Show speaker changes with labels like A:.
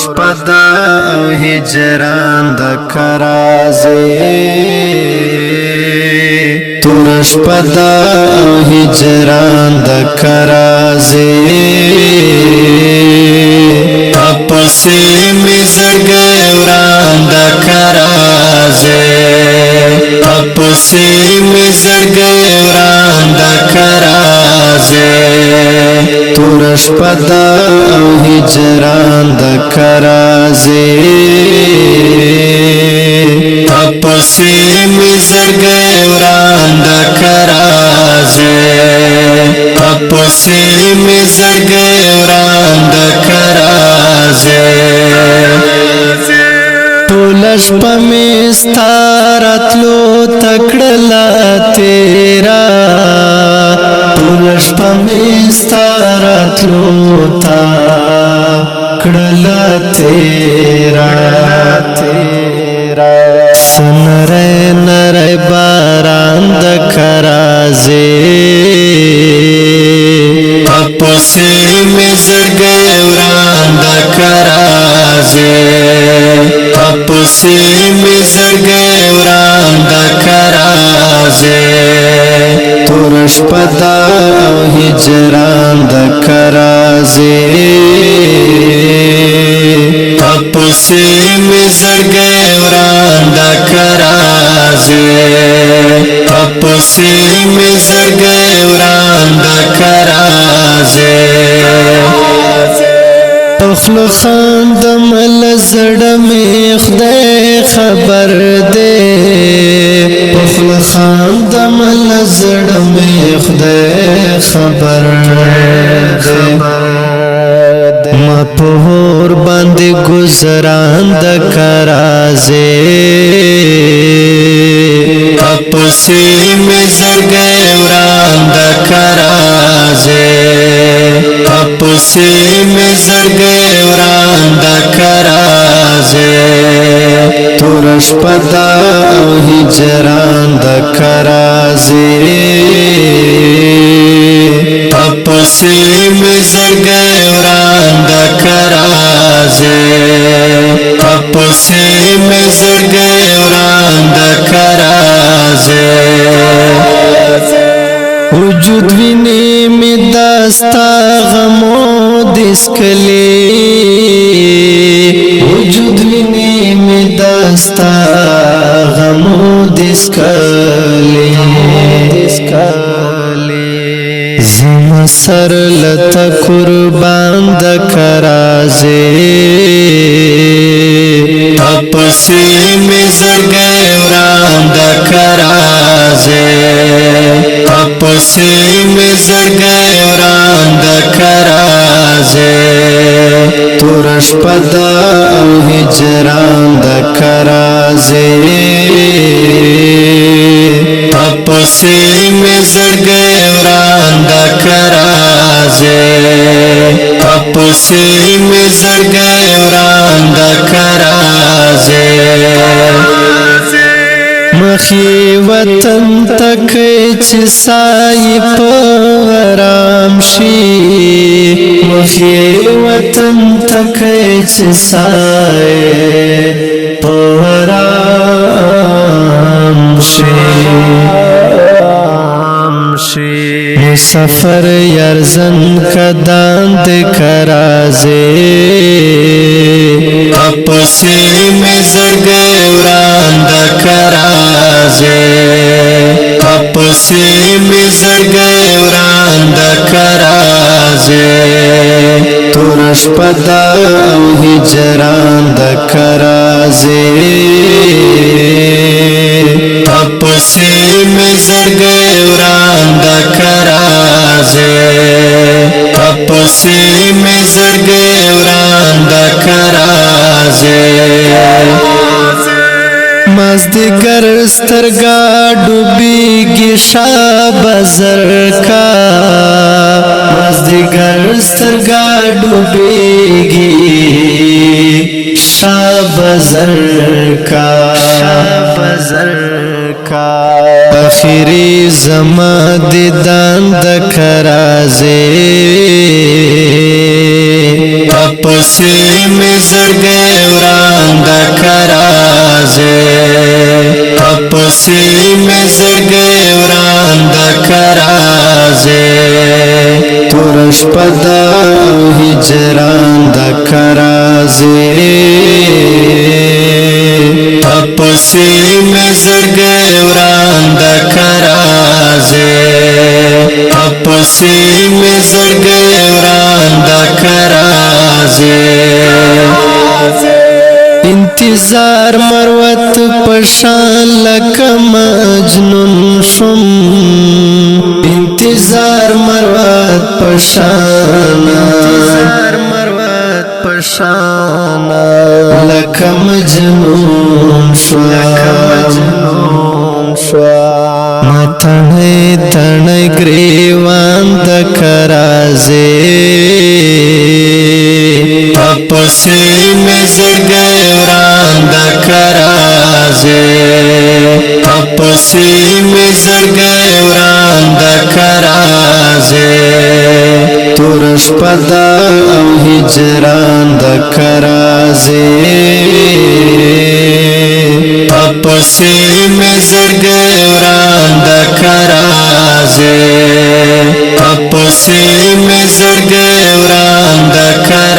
A: شپه ده او هجران د کرازې تور شپه ده او هجران د کرازې تپسې مې زړګی وران د کرازې تپسې مې زړګی وران د کرازې تور شپه ده او هجران د کرازې تپسې مې زړګی وران د کرازې تپسې مې زړګی وران د کرازې ټول شپه مې ستا راتلو تکړه تیرا ټول شپه مې ستا راتلو تکړه تیرا سنره نره باران د کرازې تپسې مې زړګی وران د کرازې تپسې مې زړګی وران د کرازې تور شپه ده او هجران د کرازې تپسې مې زړګی وران د کرازې تپسې مې زړګی وران د کرازې خلو خاندم لزړه مې خدای خبر دې خلو خاندم لزړه مې خدای خبر دې ما په اور باندې گزاران د کرازې تپسې مې زړګی وران د کرازې تپسې مې زړګی وران د کرازې تور شپه ده او هجران د کرازې تپسې مې زړګی وران د کرازې تپسې مې زړګی وران د کرازې وجود ویني می داستا غمو دسکلی وجود ویني می داستا غمو دسکلی زما سر لتا قربان د کرازې تپسې مې زړګی وران د کرازې تپسې مې زړګی وران د کرازې تور شپه ده او هجران د کرازې تپسې مې زړګی وران د کرازې تپسې مې زړګی وران د کرازې مخی وطن تکي چې سای په آرام شي مخی وطن تکي چې سای په آرام شي مسافر یارزن کدان د کرازې تپسې مې زړګی وران د کرازې تپسې مې زړګی وران د کرازې تور شپه ده او هجران د کرازې تپسې مې زړګی وران د کرازې تپسې مې زړګی وران د کرازې مازدیګر سترګا ډوبېږي شب زرکا مازدیګر سترګا ډوبېږي شب زرکا اخیری زما دیدان د کرازې تپسی می زړګی وران د کرازه تپسی می زړګی وران د کرازه تورش پدا هجران د کرازه تپسی می زړګی وران د کرازه تپسی می زړګی وران د کرازه انتظار مروت پشان لکه مجنون شم انتظار مروت پشان لکه مجنون شوا متنی تنی گریوان د کرازه تپسی می زړګی وران د کرازه تپسی می زړګی وران د کرازه تورش پدا او هجران د کرازه تپسی می زړګی وران د کرازه تپسی می زړګی وران د کرازه